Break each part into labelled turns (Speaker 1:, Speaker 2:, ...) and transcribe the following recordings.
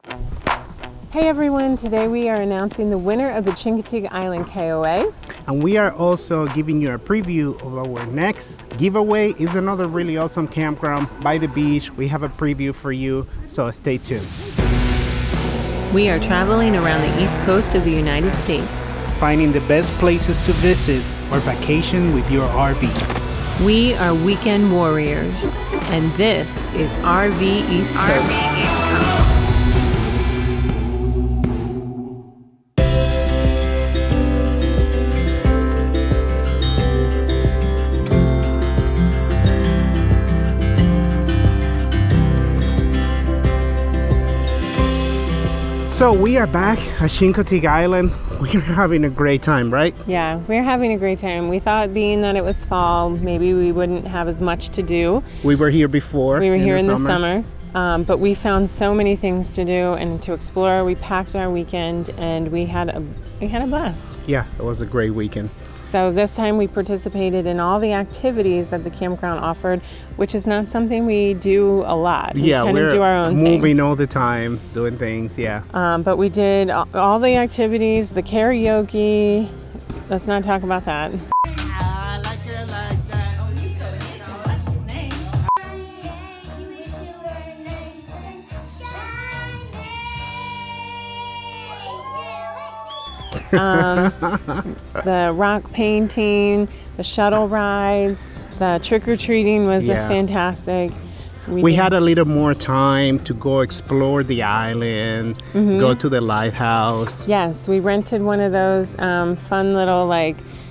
Speaker 1: Hey everyone, today we are announcing the winner of the Chincoteague Island KOA.
Speaker 2: And we are also giving you a preview of our next giveaway. Is another really awesome campground by the beach. We have a preview for you, so stay tuned.
Speaker 3: We are traveling around the east coast of the United States.
Speaker 2: Finding the best places to visit or vacation with your RV.
Speaker 3: We are weekend warriors, and this is RV East Coast.
Speaker 2: So we are back at Chincoteague Island. We're having a great time, right?
Speaker 1: Yeah, we're having a great time. We thought being that it was fall, maybe we wouldn't have as much to do.
Speaker 2: We were here before.
Speaker 1: We were here in the summer. But we found so many things to do and to explore. We packed our weekend and we had a blast.
Speaker 2: Yeah, it was a great weekend.
Speaker 1: So this time we participated in all the activities that the campground offered, which is not something we do a lot. We kind of do our own thing.
Speaker 2: Moving all the time, doing things, yeah.
Speaker 1: But we did all the activities, the karaoke. Let's not talk about that. The rock painting, the shuttle rides, the trick-or-treating was fantastic. We
Speaker 2: had a little more time to go explore the island, go to the lighthouse.
Speaker 1: Yes, we rented one of those fun little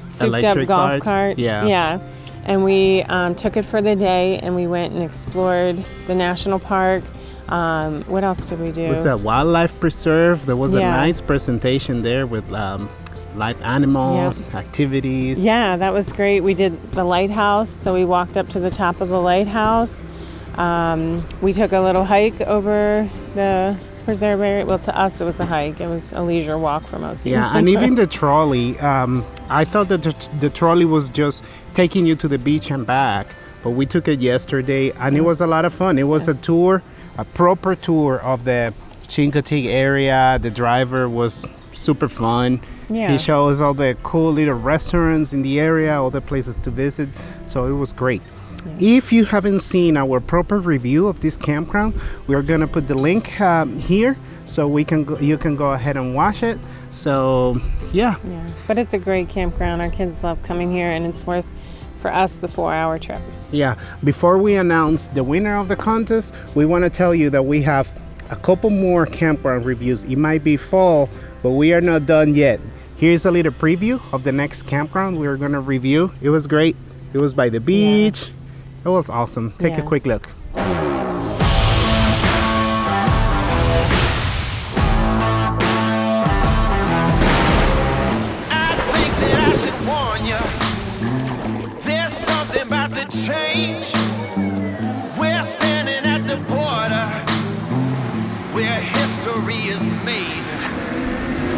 Speaker 1: souped-up golf carts. Yeah. And we took it for the day and we went and explored the national park. What else did we do?
Speaker 2: It was a wildlife preserve. There was a nice presentation there with live animals, activities.
Speaker 1: Yeah, that was great. We did the lighthouse, so we walked up to the top of the lighthouse. We took a little hike over the preserve area. Well, to us, it was a hike. It was a leisure walk for most people.
Speaker 2: Yeah, and even the trolley. I thought that the trolley was just taking you to the beach and back, but we took it yesterday, and it was a lot of fun. It was a tour, a proper tour of the Chincoteague area. The driver was super fun.
Speaker 1: Yeah.
Speaker 2: He showed us all the cool little restaurants in the area, all the places to visit. So it was great. Yeah. If you haven't seen our proper review of this campground, we are gonna put the link here, so you can go ahead and watch it. So yeah.
Speaker 1: But it's a great campground. Our kids love coming here, and it's worth for us the 4-hour trip.
Speaker 2: Yeah. Before we announce the winner of the contest, we want to tell you that we have a couple more campground reviews. It might be fall, but we are not done yet. Here's a little preview of the next campground we're going to review. It was great. It was by the beach. It was awesome. Take a quick look.
Speaker 4: Change. We're standing at the border where history is made.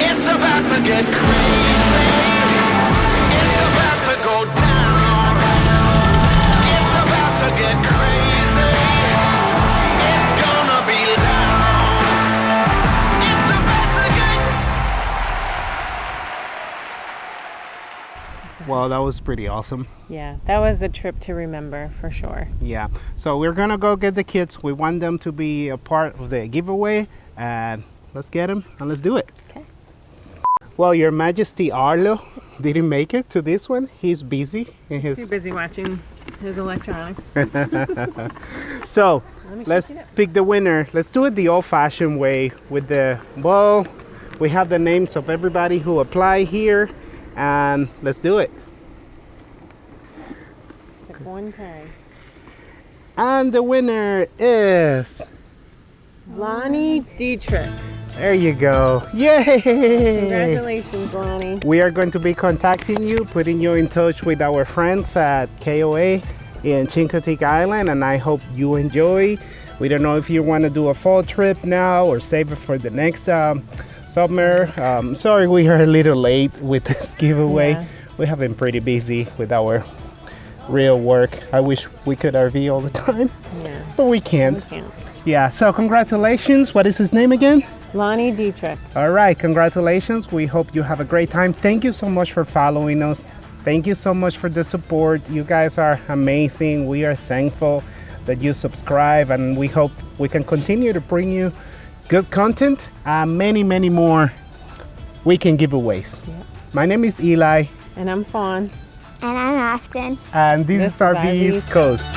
Speaker 4: It's about to get crazy. It's about to go down. It's about to get crazy. It's gonna be loud. It's about to get.
Speaker 2: Well, that was pretty awesome.
Speaker 1: Yeah, that was a trip to remember for sure.
Speaker 2: Yeah, so we're gonna go get the kids. We want them to be a part of the giveaway, and let's get them and let's do it.
Speaker 1: Okay.
Speaker 2: Well, Your Majesty Arlo didn't make it to this one. He's busy in his.
Speaker 1: Too busy watching his electronics.
Speaker 2: So let's pick the winner. Let's do it the old-fashioned way with we have the names of everybody who apply here, and let's do it.
Speaker 1: One time.
Speaker 2: And the winner is
Speaker 1: Lonnie Dietrich.
Speaker 2: There you go. Yay!
Speaker 1: Congratulations, Lonnie.
Speaker 2: We are going to be contacting you, putting you in touch with our friends at KOA in Chincoteague Island, and I hope you enjoy. We don't know if you want to do a fall trip now or save it for the next summer. Sorry we are a little late with this giveaway.
Speaker 1: Yeah.
Speaker 2: We have been pretty busy with our real work. I wish we could RV all the time, but we can't. Yeah, so congratulations. What is his name again?
Speaker 1: Lonnie Dietrich.
Speaker 2: All right, congratulations. We hope you have a great time. Thank you so much for following us. Thank you so much for the support. You guys are amazing. We are thankful that you subscribe, and we hope we can continue to bring you good content, many more weekend giveaways. Yep. My name is Eli.
Speaker 1: And I'm Fawn.
Speaker 5: And I'm Afton.
Speaker 2: And this is RV East Coast.